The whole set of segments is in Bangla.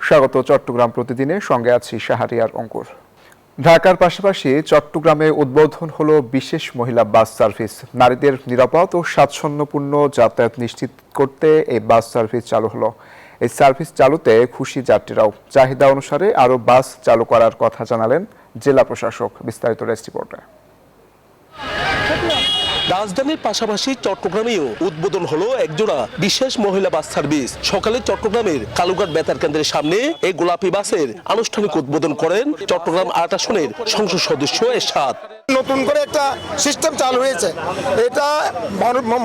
স্বাগত চট্টগ্রাম প্রতিদিনে, সঙ্গে আছি শাহরিয়ার অঙ্কুর। ঢাকার পাশাপাশি চট্টগ্রামে উদ্বোধন হলো বিশেষ মহিলা বাস সার্ভিস। নারীদের নিরাপদ ও স্বাচ্ছন্দ্যপূর্ণ যাতায়াত নিশ্চিত করতে এই বাস সার্ভিস চালু হলো। এই সার্ভিস চালুতে খুশি যাত্রীরাও। চাহিদা অনুসারে আরও বাস চালু করার কথা জানালেন জেলা প্রশাসক। বিস্তারিত ডেস্ক রিপোর্টে। রাজধানীর পাশাপাশি চট্টগ্রামেও উদ্বোধন হলো একজোড়া বিশেষ মহিলা বাস সার্ভিস। সকালে চট্টগ্রামের কালুঘাট বেতার কেন্দ্রের সামনে এই গোলাপি বাসের আনুষ্ঠানিক উদ্বোধন করেন চট্টগ্রাম ৮ আসনের সংসদ সদস্য এরশাদ। নতুন করে একটা সিস্টেম চালু হয়েছে, এটা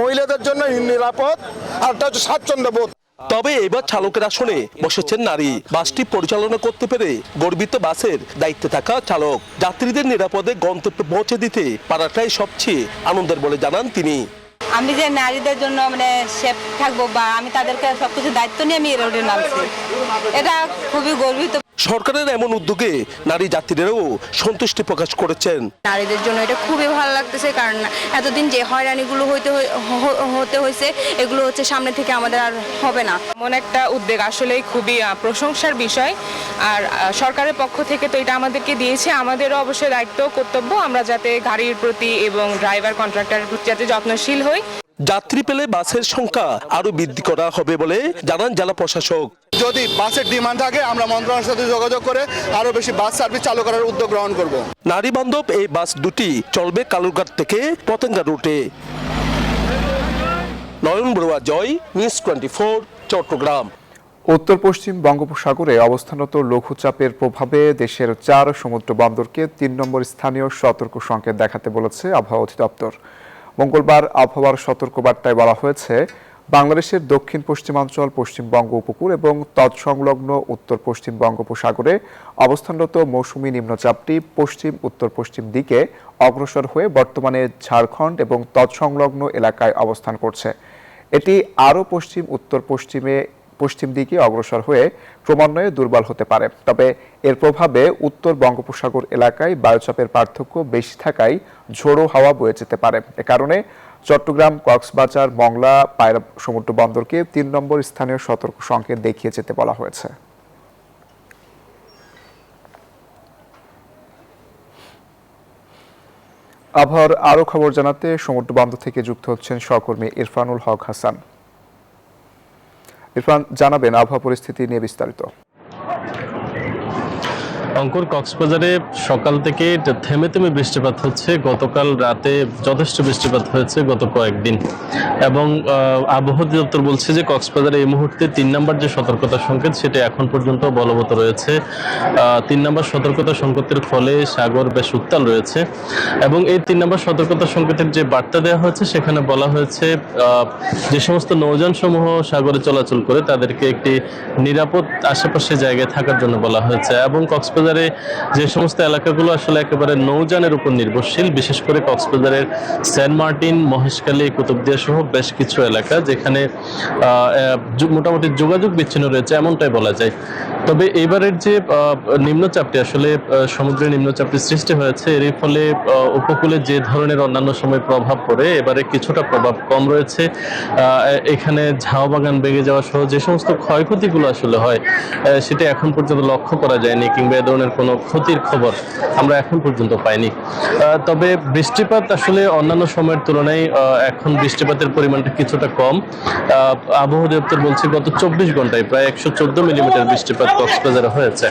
মহিলাদের জন্য নিরাপদ আর এটা হচ্ছে স্বাচ্ছন্দ্যবোধ। তবে এবার চালকের আসনে বসেছেন নারী। বাসটি পরিচালনা করতে পেরে গর্বিত বাসের দায়িত্বে থাকা চালক। যাত্রীদের নিরাপদে গন্তব্যে পৌঁছে দিতে পারাটাই সবচেয়ে আনন্দের বলে জানান তিনি। আমি যে নারীদের জন্য সেফ থাকবো বা আমি তাদেরকে সবকিছু দায়িত্ব নিয়ে আমি রোডে নামছি, এটা খুবই গর্বিত। সরকারের এমন উদ্যোগে নারী যাত্রীরাও সন্তুষ্টি প্রকাশ করেছেন। নারীদের জন্য এটা খুবই ভালো লাগতেছে, কারণ এতদিন যে হয়রানিগুলো হতে হয়েছে এগুলো হচ্ছে সামনে থেকে আমাদের আর হবে না। এমন একটা উদ্যোগ আসলে খুবই প্রশংসার বিষয়। আর সরকারের পক্ষ থেকে তো এটা আমাদেরকে দিয়েছে, আমাদেরও অবশ্যই দায়িত্ব কর্তব্য আমরা যাতে গাড়ির প্রতি এবং ড্রাইভার কন্ট্রাক্টরের প্রতি যাতে যত্নশীল হই। যাত্রী পেলে বাসের সংখ্যা আরো বৃদ্ধি করা হবে বলে জানান জেলা প্রশাসক। যদি বাসের ডিমান্ড থাকে আমরা মন্ত্রণালয়ের সাথে যোগাযোগ করে আরো বেশি বাস সার্ভিস চালু করার উদ্যোগ গ্রহণ করব। নারী বান্ধব এই বাস দুটি চলবে কালুরঘাট থেকে পতেঙ্গা রুটে। নয়ন বড়ুয়া, জয়, নিউজ 24, চট্টগ্রাম। উত্তর পশ্চিম বঙ্গোপসাগরে অবস্থানরত লঘুচাপের প্রভাবে দেশের 4 সমুদ্র বন্দরকে 3 নম্বর স্থানীয় সতর্ক সংকেত দেখাতে বলেছে আবহাওয়া অধিদপ্তর। মঙ্গলবার আবহাওয়ার সতর্কবার্তায় বলা হয়েছে, বাংলাদেশের দক্ষিণ পশ্চিমাঞ্চল, পশ্চিমবঙ্গ উপকূল এবং তৎসংলগ্ন উত্তর পশ্চিম বঙ্গোপসাগরে অবস্থানরত মৌসুমী নিম্নচাপটি পশ্চিম উত্তর পশ্চিম দিকে অগ্রসর হয়ে বর্তমানে ঝাড়খণ্ড এবং তৎসংলগ্ন এলাকায় অবস্থান করছে। এটি আরও পশ্চিম উত্তর পশ্চিম দিকে অগ্রসর হয়ে ক্রমান্বয়ে দুর্বল হতে পারে। তবে এর প্রভাবে উত্তর বঙ্গোপসাগর এলাকায় বায়ুচাপের পার্থক্য বেশি থাকায় ঝোড়ো হাওয়া বয়ে যেতে পারে। এ কারণে চট্টগ্রাম, কক্সবাজার, মংলা, পায়রা সমুদ্র বন্দরকে 3 নম্বর স্থানীয় সতর্ক সংকেত দেখিয়ে যেতে বলা হয়েছে। আবহাওয়ার আরও খবর জানাতে সমুদ্র বন্দর থেকে যুক্ত হচ্ছেন সহকর্মী ইরফানুল হক হাসান। ইরফান, জানাবেন আবহাওয়া পরিস্থিতি নিয়ে বিস্তারিত। অঙ্কুর, কক্সবাজারে সকাল থেকে থেমে থেমে বৃষ্টিপাত হচ্ছে। গতকাল রাতে যথেষ্ট বৃষ্টিপাত হয়েছে গত কয়েকদিন, এবং আবহাওয়া অধিদপ্তর বলছে যে কক্সবাজারে এই মুহূর্তে 3 নম্বর যে সতর্কতা সংকেত সেটা এখন পর্যন্ত বলবৎ রয়েছে। 3 নম্বর সতর্কতা সংকেতের ফলে সাগর বেশ উত্তাল রয়েছে, এবং এই 3 নম্বর সতর্কতা সংকেতের যে বার্তা দেওয়া হয়েছে সেখানে বলা হয়েছে যে সমস্ত নৌযান সমূহ সাগরে চলাচল করে তাদেরকে একটি নিরাপদ আশেপাশে জায়গায় থাকার জন্য বলা হয়েছে। এবং কক্সবাজারে যে সমস্ত এলাকাগুলো আসলে একেবারে নৌযানের উপর নির্ভরশীল, বিশেষ করে কক্সবাজারের সেন্ট মার্টিন, মহেশখালী, কুতুবদিয়া সহ বেশ কিছু এলাকা যেখানে মোটামুটি যোগাযোগ বিচ্ছিন্ন রয়েছে এমনটাই বলা যায়। তবে এবারের যে নিম্নচাপটি আসলে সমুদ্রে নিম্নচাপটি সৃষ্টি হয়েছে, এর ফলে উপকূলে যে ধরনের অন্যান্য সময় প্রভাব পড়ে এবারে কিছুটা প্রভাব কম রয়েছে। এখানে ঝাউ বাগান ভেঙে যাওয়া সহ যে সমস্ত ক্ষয়ক্ষতিগুলো আসলে হয় সেটা এখন পর্যন্ত লক্ষ্য করা যায়নি, কিংবা এ ধরনের কোনো ক্ষতির খবর আমরা এখন পর্যন্ত পাইনি। তবে বৃষ্টিপাত আসলে অন্যান্য সময়ের তুলনায় এখন বৃষ্টিপাতের পরিমাণটা কিছুটা কম। আবহাওয়া অধিদপ্তর বলছে গত 24 ঘন্টায় প্রায় 114 মিলিমিটার বৃষ্টিপাত কক্সবাজারে হয়েছে,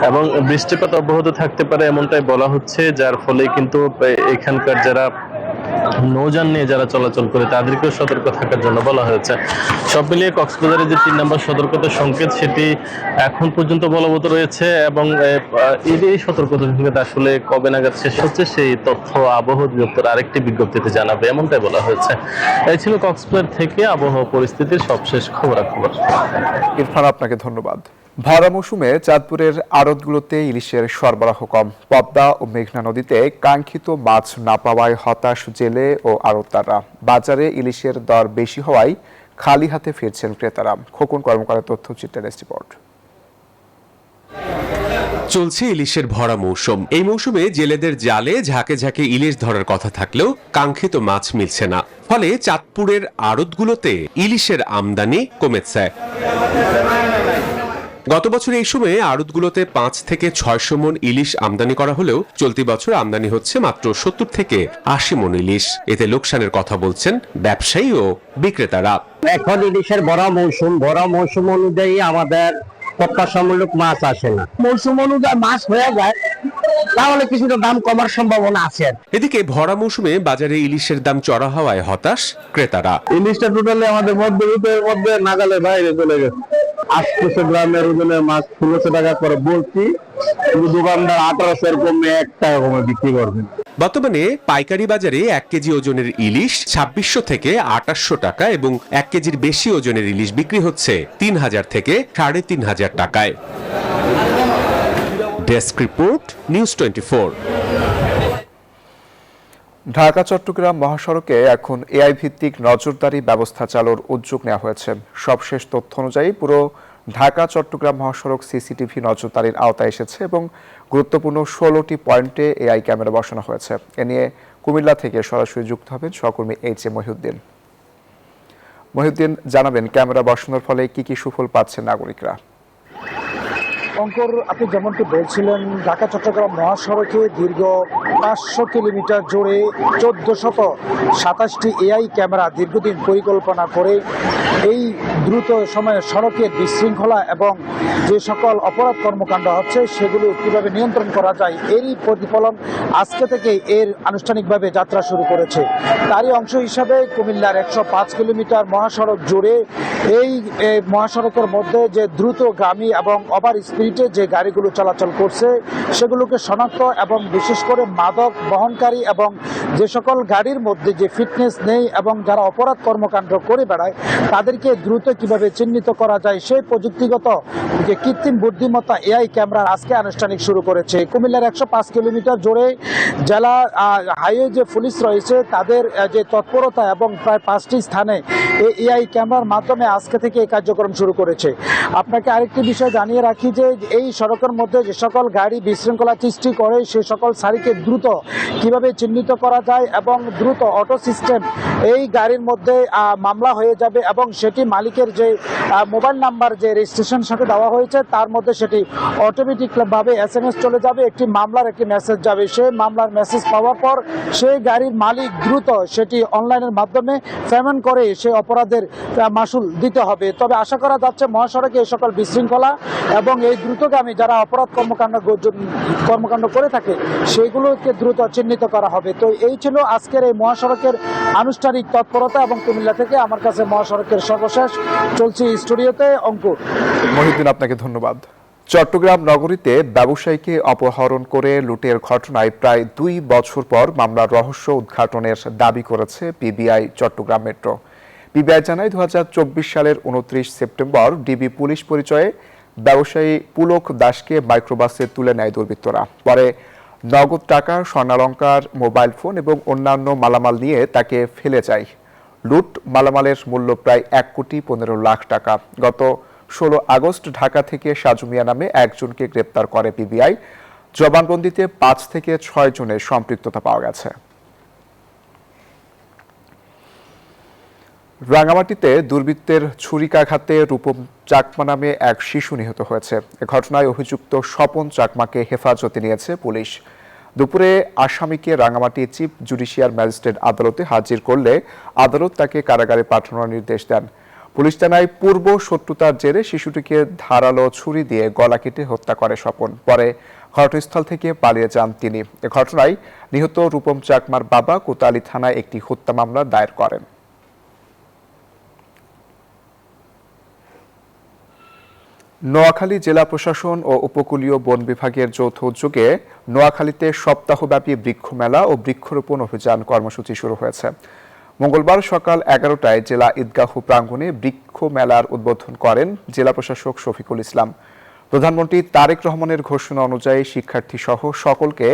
এবং বৃষ্টিপাত অব্যাহত থাকতে পারে এমনটাই বলা হচ্ছে, যার ফলে কিন্তু এখানকার যারা নৌযান নিয়ে যারা চলাচল করে তাদেরকেও সতর্ক থাকার জন্য বলা হয়েছে। সব মিলিয়ে কক্সবাজারের যে 3 নম্বর সতর্কতা সংকেত সেটি এখন পর্যন্ত বলবৎ রয়েছে, এবং এই সতর্কতা সংকেত আসলে কবে নাগাদ শেষ হচ্ছে সেই তথ্য আবহাওয়া অধিদপ্তর আরেকটি বিজ্ঞপ্তিতে জানাবে এমনটাই বলা হয়েছে। এই ছিল কক্সবাজার থেকে আবহাওয়া পরিস্থিতির সবশেষ খবরাখবর। ইরফান, আপনাকে ধন্যবাদ। ভরা মৌসুমে চাঁদপুরের আড়তগুলোতে ইলিশের সরবরাহ কম। পদ্মা ও মেঘনা নদীতে কাঙ্ক্ষিত মাছ না পাওয়ায় হতাশ জেলে ও আড়তদাররা। বাজারে ইলিশের দর বেশি হওয়ায় খালি হাতে ফিরছেন ক্রেতারা। খোকন কর্মকারের তথ্যচিত্রের রিপোর্ট। চলছে ইলিশের ভরা মৌসুম। এই মৌসুমে জেলেদের জালে ঝাঁকে ঝাঁকে ইলিশ ধরার কথা থাকলেও কাঙ্ক্ষিত মাছ মিলছে না, ফলে চাঁদপুরের আড়তগুলোতে ইলিশের আমদানি কমেছে। গত বছর এই সময়ে আড়তগুলোতে 5 থেকে 600 মণ ইলিশ আমদানি করা হলেও চলতি বছর আমদানি হচ্ছে মাত্র 70 থেকে 80 মণ ইলিশ। এতে লোকসানের কথা বলছেন ব্যবসায়ী ও বিক্রেতারা। এখন ইলিশের ভরা মৌসুম অনুযায়ী আমাদের প্রত্যাশামূলক মাছ আসে না। মৌসুম অনুযায়ী মাছ হয়ে যায় তাহলে কিছুটা দাম কমার সম্ভাবনা আছে। এদিকে ভরা মৌসুমে বাজারে ইলিশের দাম চড়া হওয়ায় হতাশ ক্রেতারা। ইলিশটা টোটালি আমাদের মধ্যবিত্তের মধ্যে নাগালের বাইরে চলে গেছে। 800 গ্রামের ওজনের মাছ 1600 টাকা করে বলছি, কিন্তু দোকানদার 1800 কমে 1 টাকা কমে বিক্রি করবেন। বর্তমানে পাইকারি বাজারে 1 কেজি ওজনের ইলিশ 2600 থেকে 2800 টাকা এবং 1 কেজির বেশি ওজনের ইলিশ বিক্রি হচ্ছে 3000 থেকে 3500 টাকায়। Desk report, news 24। Dhaka Chattogram মহাসড়কে এখন এআই ভিত্তিক নজরদারি ব্যবস্থা চালুর উদ্যোগ নেওয়া হয়েছে। সবশেষ তথ্য অনুযায়ী পুরো ঢাকা চট্টগ্রাম মহাসড়ক সিসিটিভি নজরদারির আওতায় এসেছে এবং গুরুত্বপূর্ণ 16টি পয়েন্টে এআই ক্যামেরা বসানো হয়েছে। এ নিয়ে কুমিল্লা থেকে সরাসরি যুক্ত হবেন সহকর্মী এইচ এ মহিউদ্দিন। মহিউদ্দিন, জানাবেন ক্যামেরা বসানোর ফলে কি কি সুফল পাচ্ছেন নাগরিকরা? অঙ্কর, আপনি যেমনটি বলছিলেন, ঢাকা চট্টগ্রাম মহাসড়কে দীর্ঘ 500 কিলোমিটার জুড়ে 1427টি এআই ক্যামেরা দীর্ঘদিন পরিকল্পনা করে এই দ্রুত সময়ে সড়কের বিশৃঙ্খলা এবং যে সকল অপরাধ কর্মকাণ্ড হচ্ছে সেগুলো কীভাবে নিয়ন্ত্রণ করা যায় এরই প্রতিফলন আজকে থেকে এর আনুষ্ঠানিকভাবে যাত্রা শুরু করেছে। তারই অংশ হিসাবে কুমিল্লার 105 কিলোমিটার মহাসড়ক জুড়ে এই মহাসড়কের মধ্যে যে দ্রুতগামী এবং ওভার স্পিডে যে গাড়িগুলো চলাচল করছে সেগুলোকে শনাক্ত এবং বিশেষ করে মাদক বহনকারী এবং যে সকল গাড়ির মধ্যে যে ফিটনেস নেই এবং যারা অপরাধ কর্মকাণ্ড করে বেড়ায় তাদেরকে দ্রুত কিভাবে চিহ্নিত করা যায় সেই প্রযুক্তিগত যে কৃত্রিম বুদ্ধিমত্তা এআই ক্যামেরা আজকে আনুষ্ঠানিক শুরু করেছে। কুমিল্লার 105 কিলোমিটার জুড়ে জেলা হাইওয়ে যে পুলিশ রয়েছে তাদের যে তৎপরতা এবং প্রায় 5টি স্থানে এই এআই ক্যামেরার মাধ্যমে আজকে থেকে এই কার্যক্রম শুরু করেছে। আপনাকে আরেকটি বিষয় জানিয়ে রাখি যে এই সড়কের মধ্যে যে সকল গাড়ি বিশৃঙ্খলা সৃষ্টি করে সে সকল সারিকে দ্রুত কিভাবে চিহ্নিত করা যায় এবং দ্রুত অটো সিস্টেম এই গাড়ির মধ্যে মামলা হয়ে যাবে এবং সেটি মালিকের যে মোবাইল নাম্বার যে রেজিস্ট্রেশন সাথে দেওয়া হয়েছে তার মধ্যে সেটি অটোমেটিকভাবে SMS চলে যাবে, একটি মামলার একটি মেসেজ যাবে। সেই মামলার মেসেজ পাওয়ার পর সেই গাড়ির মালিক দ্রুত সেটি অনলাইনের মাধ্যমে পেমেন্ট করে সেই অপরাধের মাসুল দিতে হবে। তবে আশা করা যাচ্ছে মহাসড়কে এই সকল বিশৃঙ্খলা এবং এই দ্রুতগামী যারা অপরাধ কর্মকাণ্ড করে থাকে সেগুলোকে দ্রুত চিহ্নিত করা হবে। তো এই ছিল আজকের এই মহাসড়কের আনুষ্ঠানিক তৎপরতা এবং কুমিল্লা থেকে আমার কাছে মহাসড়কের সর্বশেষ চলছে স্টুডিওতে অঙ্কুর। মহিউদ্দিন, আপনাকে ধন্যবাদ। চট্টগ্রাম নগরীতে ব্যবসায়ীকে অপহরণ করে লুটের ঘটনায় প্রায় 2 বছর পর মামলার রহস্য উদ্ঘাটনের দাবি করেছে পিবিআই চট্টগ্রাম মেট্রো। পিবিআই জানায় 2024 সালের 29 সেপ্টেম্বর ডিবি পুলিশ পরিচয়ে ব্যবসায়ী পুলক দাসকে মাইক্রোবাসে তুলে নেয় দুর্বৃত্তরা। পরে নগদ টাকা, স্বর্ণালংকার, মোবাইল ফোন এবং অন্যান্য মালামাল নিয়ে তাকে ফেলে যায়। লুট মালামালের মূল্য প্রায় 1,15,00,000 টাকা। গত 16 আগস্ট ঢাকা থেকে সাজু মিয়া নামে একজনকে গ্রেপ্তার করে পিবিআই। জবানবন্দিতে 5 থেকে 6 জনের সম্পৃক্ততা পাওয়া গেছে। রাঙামাটিতে দুর্বৃত্তের ছুরিকাঘাতে রূপম চাকমা নামে এক শিশু নিহত হয়েছে। এ ঘটনায় অভিযুক্ত স্বপন চাকমাকে হেফাজতে নিয়েছে পুলিশ। দুপুরে আসামিকে রাঙামাটি চিফ জুডিশিয়াল ম্যাজিস্ট্রেট আদালতে হাজির করলে আদালত তাকে কারাগারে পাঠানোর নির্দেশ দেন। পুলিশ জানায় পূর্ব শত্রুতার জেরে শিশুটিকে ধারালো ছুরি দিয়ে গলা কেটে হত্যা করে স্বপন। পরে ঘটনাস্থল থেকে পালিয়ে যান তিনি। এ ঘটনায় নিহত রূপম চাকমার বাবা কোতোয়ালি থানায় একটি হত্যা মামলা দায়ের করেন। নোয়াখালী জেলা প্রশাসন ও উপকূলীয় বন বিভাগের যৌথ উদ্যোগে নোয়াখালীতে সপ্তাহব্যাপী বৃক্ষ মেলা ও বৃক্ষরোপণ অভিযান কর্মসূচি শুরু হয়েছে। মঙ্গলবার সকাল 11টায় জেলা ঈদগাহ প্রাঙ্গণে বৃক্ষ মেলার উদ্বোধন করেন জেলা প্রশাসক শফিকুল ইসলাম। প্রধানমন্ত্রী তারেক রহমানের ঘোষণা অনুযায়ী শিক্ষার্থী সহ সকলকে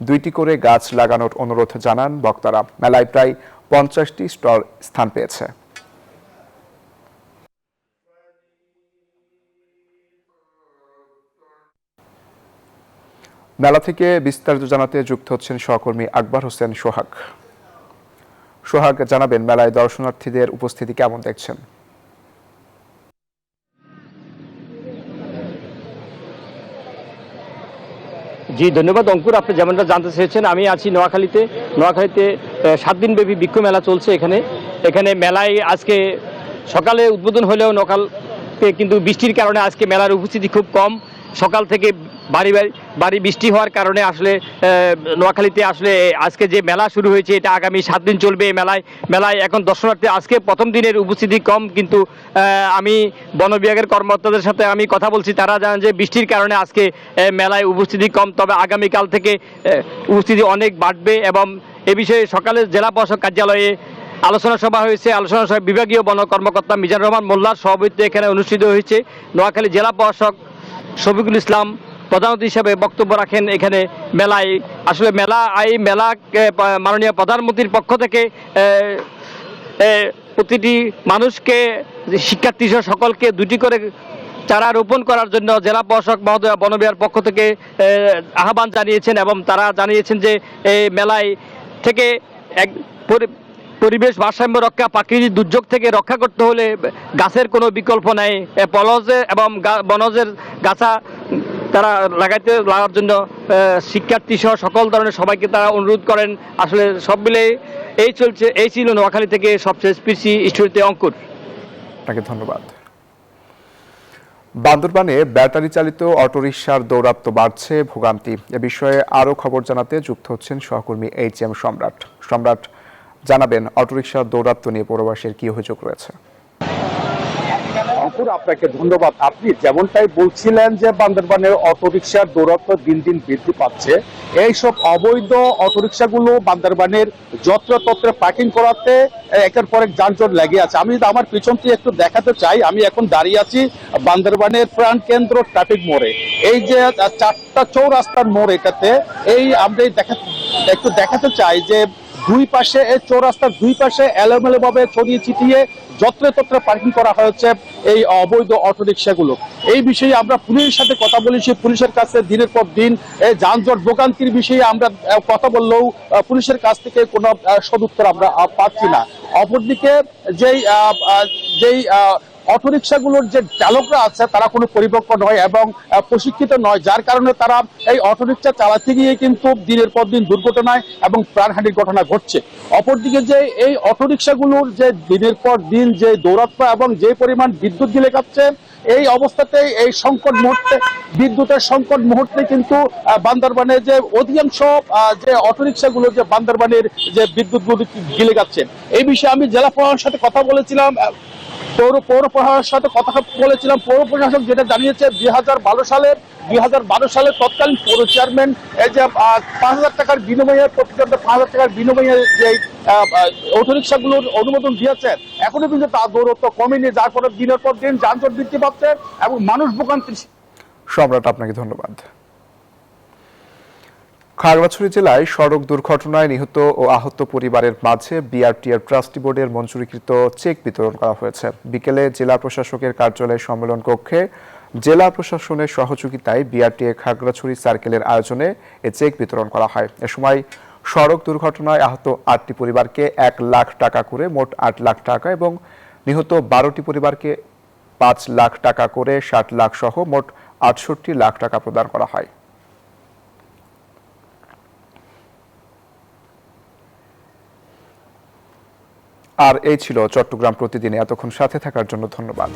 2টি করে গাছ লাগানোর অনুরোধ জানান বক্তারা। মেলায় প্রায় 50টি স্টল স্থান পেয়েছে। মেলা থেকে বিস্তারিত জানাতে যুক্ত হচ্ছেন সহকর্মী আকবর হোসেন সোহাগ। সোহাগ, জানাবেন মেলায় দর্শনার্থীদের উপস্থিতি কেমন দেখছেন? জি ধন্যবাদ অঙ্কুর, আপনি যেমনটা জানতে চেয়েছেন, আমি আছি নোয়াখালীতে। 7 দিনব্যাপী বিক্ষোভ মেলা চলছে এখানে মেলায় আজকে সকালে উদ্বোধন হলেও নোয়াখালীতে কিন্তু বৃষ্টির কারণে আজকে মেলার উপস্থিতি খুব কম। সকাল থেকে বাড়ি বৃষ্টি হওয়ার কারণে আসলে নোয়াখালীতে আসলে আজকে যে মেলা শুরু হয়েছে এটা আগামী 7 দিন চলবে। এই মেলায় এখন দর্শনার্থী আজকে প্রথম দিনের উপস্থিতি কম, কিন্তু আমি বন বিভাগের কর্মকর্তাদের সাথে আমি কথা বলছি, তারা জানান যে বৃষ্টির কারণে আজকে মেলায় উপস্থিতি কম, তবে আগামীকাল থেকে উপস্থিতি অনেক বাড়বে। এবং এ বিষয়ে সকালে জেলা প্রশাসক কার্যালয়ে আলোচনা সভা হয়েছে। আলোচনা সভায় বিভাগীয় বন কর্মকর্তা মিজানুর রহমান মোল্লার সভাপতিত্বে এখানে অনুষ্ঠিত হয়েছে। নোয়াখালী জেলা প্রশাসক শফিকুল ইসলাম প্রধান অতিথি হিসেবে বক্তব্য রাখেন। এখানে মেলায় আসলে মেলাকে মাননীয় প্রধানমন্ত্রীর পক্ষ থেকে প্রতিটি মানুষকে, শিক্ষার্থী সহ সকলকে 2টি করে চারা রোপণ করার জন্য জেলা প্রশাসক মহোদয় বন বিভাগের পক্ষ থেকে আহ্বান জানিয়েছেন। এবং তারা জানিয়েছেন যে এই মেলায় থেকে পরিবেশ ভারসাম্য রক্ষা, প্রাকৃতিক দুর্যোগ থেকে রক্ষা করতে হলে গাছের কোনো বিকল্প নাই। পলজে এবং বনজের গাছা তারা লাগার জন্য শিক্ষার্থী সহ সকল ধরনের সবাইকে তারা অনুরোধ করেন। আসলে সব মিলে এই ছিল নোয়াখালী থেকে সবচেয়ে পিসি স্টুডিওতে অঙ্কুর। আপনাকে ধন্যবাদ। বান্দরবানে ব্যাটারি চালিত অটোরিকশার দৌরাত্ম বাড়ছে, ভোগান্তি। এ বিষয়ে আরও খবর জানাতে যুক্ত হচ্ছেন সহকর্মী HM সম্রাট জানাবেন অটোরিকশার দৌরাত্ম নিয়ে পৌরবাসীর কি অভিযোগ রয়েছে। আপনাকে ধন্যবাদ। আপনি যেমনটাই বলছিলেন যে বান্দরবানের অটোরিকশার দৌরাত্ম দিন দিন বৃদ্ধি পাচ্ছে। এইসব অবৈধ অটোরিকশাগুলো বান্দরবানের যত্রতত্রে পার্কিং করাতে একের পর এক যানজট লেগে আছে। আমি আমার পিছনটি একটু দেখাতে চাই। আমি এখন দাঁড়িয়ে আছি বান্দরবানের প্রাণ কেন্দ্র ট্রাফিক মোড়ে। এই যে 4টা চৌরাস্তার মোড়, এটাতে আমরা একটু দেখাতে চাই যে দুই পাশে এই চৌরাস্তার দুই পাশে এলোমেলো ভাবে ছড়িয়ে ছিটিয়ে যত্রতত্রে পার্কিং করা হয়েছে এই অবৈধ অটোরিকশাগুলো। এই বিষয়ে আমরা পুলিশের সাথে কথা বলেছি। পুলিশের কাছে দিনের পর দিন এই যানজট ভোগান্তির বিষয়ে আমরা কথা বললেও পুলিশের কাছ থেকে কোনো সদুত্তর আমরা পাচ্ছি না। অপরদিকে যেই অটোরিকশাগুলোর যে চালকরা আছে তারা কোনো পরিপক্ক নয় এবং প্রশিক্ষিত নয়, যার কারণে তারা এই অটোরিকশা চালাতে গিয়ে কিন্তু দিনের পর দিন দুর্ঘটনায় এবং প্রাণহানির ঘটনা ঘটছে। অপরদিকে যে এই অটোরিকশাগুলোর যে দিনের পর দিন যে দৌরাত্ম্য এবং যে পরিমাণ বিদ্যুৎ গিলে খাচ্ছে, এই অবস্থাতে এই বিদ্যুতের সংকট মুহূর্তে কিন্তু বান্দরবানে যে অধিকাংশ যে অটোরিকশাগুলো যে বান্দরবানের যে বিদ্যুৎগুলো গিলে খাচ্ছে, এই বিষয়ে আমি জেলা প্রশাসনের সাথে কথা বলেছিলাম। পৌর প্রশাসনের সাথে কথা বলেছিলাম। পৌর প্রশাসক যেটা জানিয়েছে 2012 সালে তৎকালীন পৌর চেয়ারম্যান এই যে 5,000 টাকার বিনিময়ে প্রতিটা 5,000 টাকার বিনিময়ে যে অটোরিকশাগুলোর অনুমোদন দিয়েছে, এখনো কিন্তু তার দৌরত্ব কমেনি, যার ফলে দিনের পর দিন যানজট বৃদ্ধি পাচ্ছে এবং মানুষ ভোগান্তি। সম্রাট, আপনাকে ধন্যবাদ। খাগড়াছড়ি জেলায় সড়ক দুর্ঘটনায় নিহত ও আহত পরিবারের মাঝে বিআরটিএর ট্রাস্টি বোর্ডের মঞ্জুরিকৃত চেক বিতরণ করা হয়েছে। বিকেলে জেলা প্রশাসকের কার্যালয় সম্মেলন কক্ষে জেলা প্রশাসনের সহযোগিতায় বিআরটিএ খাগড়াছড়ি সার্কেলের আয়োজনে এ চেক বিতরণ করা হয়। এ সময় সড়ক দুর্ঘটনায় আহত 8টি পরিবারকে 1 লাখ টাকা করে মোট 8 লাখ টাকা এবং নিহত 12টি পরিবারকে 5 লাখ টাকা করে 60 লাখ সহ মোট 68 লাখ টাকা প্রদান করা হয়। আর এই ছিল চট্টগ্রাম প্রতিদিনে। এতক্ষণ সাথে থাকার জন্য ধন্যবাদ।